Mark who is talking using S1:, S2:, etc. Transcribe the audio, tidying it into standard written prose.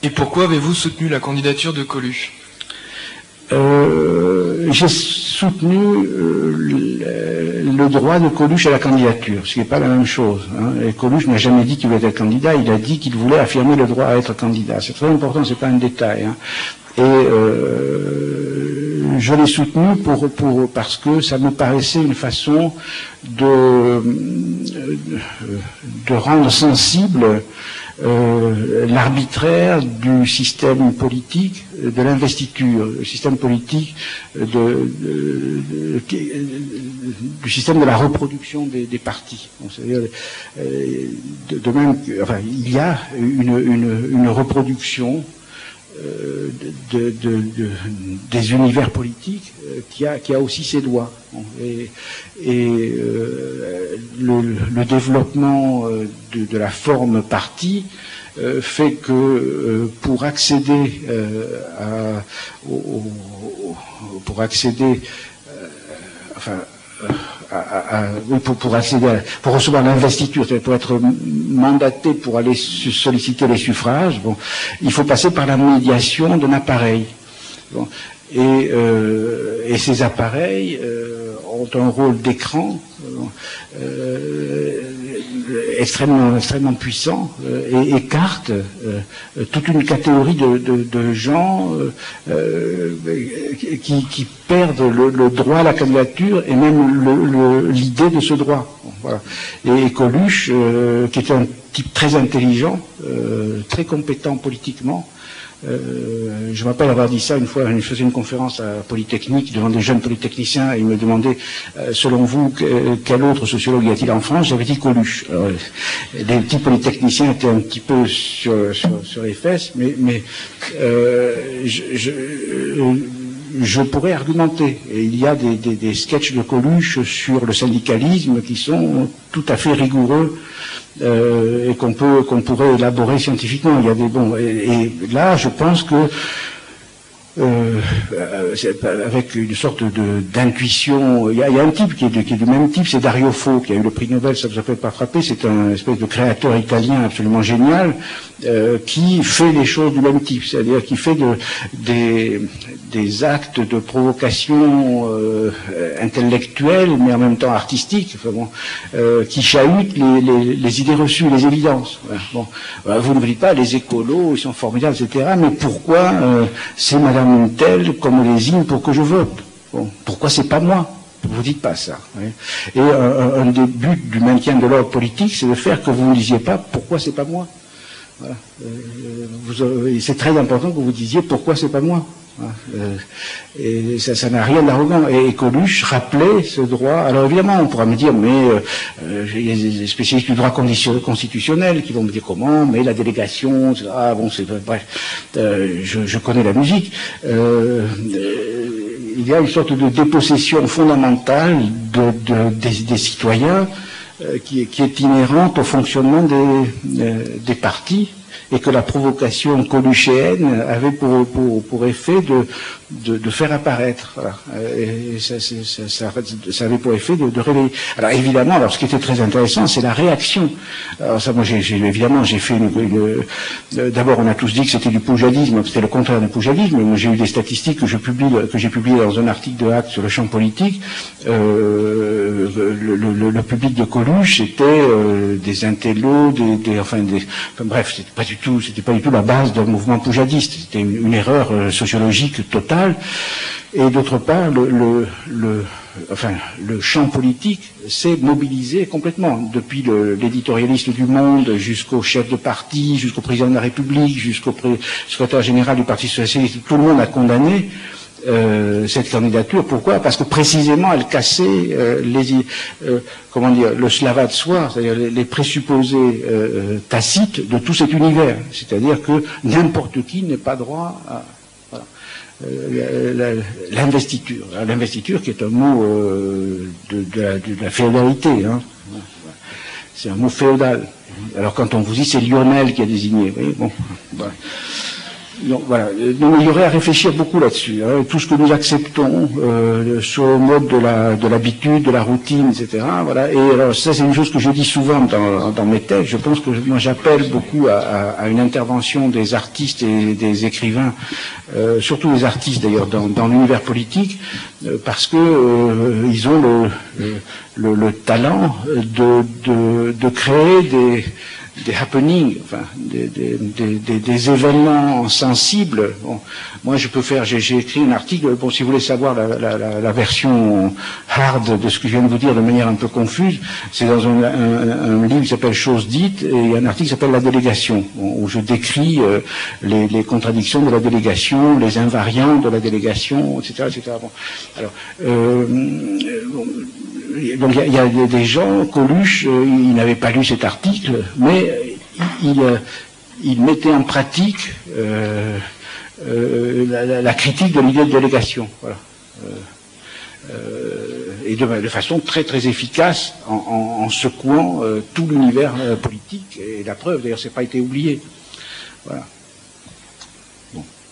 S1: Et pourquoi avez-vous soutenu la candidature de Coluche?
S2: J'ai soutenu le droit de Coluche à la candidature, ce qui n'est pas la même chose. Et Coluche n'a jamais dit qu'il voulait être candidat, il a dit qu'il voulait affirmer le droit à être candidat. C'est très important, c'est pas un détail. Et je l'ai soutenu parce que ça me paraissait une façon de rendre sensible l'arbitraire du système politique de l'investiture, le système politique du système de la reproduction des partis. C'est-à-dire, de même, enfin, il y a une reproduction des univers politiques qui a aussi ses lois. Le développement de la forme parti fait que pour accéder pour recevoir l'investiture, pour être mandaté pour aller solliciter les suffrages, bon, il faut passer par la médiation d'un appareil. Bon, et ces appareils ont un rôle d'écran extrêmement puissant et écartent toute une catégorie de gens qui perdent le droit à la candidature et même l'idée de ce droit. Bon, voilà. Et Coluche, qui est un type très intelligent, très compétent politiquement, je me rappelle avoir dit ça une fois, je faisais une conférence à Polytechnique devant des jeunes polytechniciens et ils me demandaient, selon vous, quel autre sociologue y a-t-il en France? J'avais dit Coluche. Alors, les petits polytechniciens étaient un petit peu sur les fesses, mais je pourrais argumenter. Et il y a des sketchs de Coluche sur le syndicalisme qui sont tout à fait rigoureux et qu'on pourrait élaborer scientifiquement. Il y a des bons. Et là, je pense que avec une sorte d'intuition, il y a un type qui est du même type, c'est Dario Fo, qui a eu le prix Nobel, ça vous a peut-être pas frappé, c'est un espèce de créateur italien absolument génial, qui fait les choses du même type, c'est-à-dire qui fait des actes de provocation intellectuelle, mais en même temps artistique, enfin bon, qui chahutent les idées reçues, les évidences. Bon, vous ne me dites pas, les écolos, ils sont formidables, etc., mais pourquoi c'est Madame telle qu'on me désigne pour que je vote? Bon, pourquoi c'est pas moi? Vous dites pas ça. Oui. Et un des buts du maintien de l'ordre politique, c'est de faire que vous ne disiez pas pourquoi c'est pas moi. Voilà. C'est très important que vous disiez pourquoi c'est pas moi. Et ça n'a rien d'arrogant. Et Coluche rappelait ce droit. Alors évidemment, on pourra me dire, mais il y a des spécialistes du droit constitutionnel qui vont me dire comment, mais la délégation, ah bon, c'est bref. Je connais la musique. Il y a une sorte de dépossession fondamentale des citoyens qui est inhérente au fonctionnement des partis, et que la provocation coluchéenne avait pour effet de faire apparaître. Voilà. Et ça avait pour effet de réveiller. Alors évidemment, ce qui était très intéressant, c'est la réaction. Alors ça, moi, évidemment, j'ai fait d'abord, on a tous dit que c'était du poujadisme, c'était le contraire du poujadisme. Moi, j'ai eu des statistiques que j'ai publiées dans un article de Actes sur le champ politique. Le public de Coluche, c'était des intellos, bref, c'était pas du tout la base d'un mouvement poujadiste. C'était une erreur sociologique totale. Et d'autre part, le champ politique s'est mobilisé complètement, depuis l'éditorialiste du Monde jusqu'au chef de parti, jusqu'au président de la République, jusqu'au secrétaire général du Parti socialiste. Tout le monde a condamné cette candidature. Pourquoi? Parce que précisément elle cassait le slavat de soi, c'est-à-dire les présupposés tacites de tout cet univers. C'est-à-dire que n'importe qui n'est pas droit à l'investiture. L'investiture qui est un mot de la féodalité. Hein. C'est un mot féodal. Alors quand on vous dit c'est Lionel qui a désigné, vous voyez, bon. Voilà. Donc, voilà. Donc, il y aurait à réfléchir beaucoup là-dessus. Hein. Tout ce que nous acceptons sur le mode de l'habitude, de la routine, etc. Voilà. Et alors ça, c'est une chose que je dis souvent dans mes textes. Je pense que moi j'appelle beaucoup à une intervention des artistes et des écrivains, surtout des artistes d'ailleurs dans l'univers politique, parce que ils ont le talent de créer des happenings, enfin, des événements sensibles. Bon, moi, j'ai écrit un article, bon, si vous voulez savoir la version hard de ce que je viens de vous dire de manière un peu confuse, c'est dans un livre qui s'appelle Choses dites, et il y a un article qui s'appelle La délégation, où je décris les contradictions de la délégation, les invariants de la délégation, etc., etc. Bon, alors, donc il y a des gens, Coluche, il n'avait pas lu cet article, mais il mettait en pratique la critique de l'idée de délégation, voilà. Et de façon très très efficace, en secouant tout l'univers politique. Et la preuve, d'ailleurs, c'est pas été oublié. Voilà.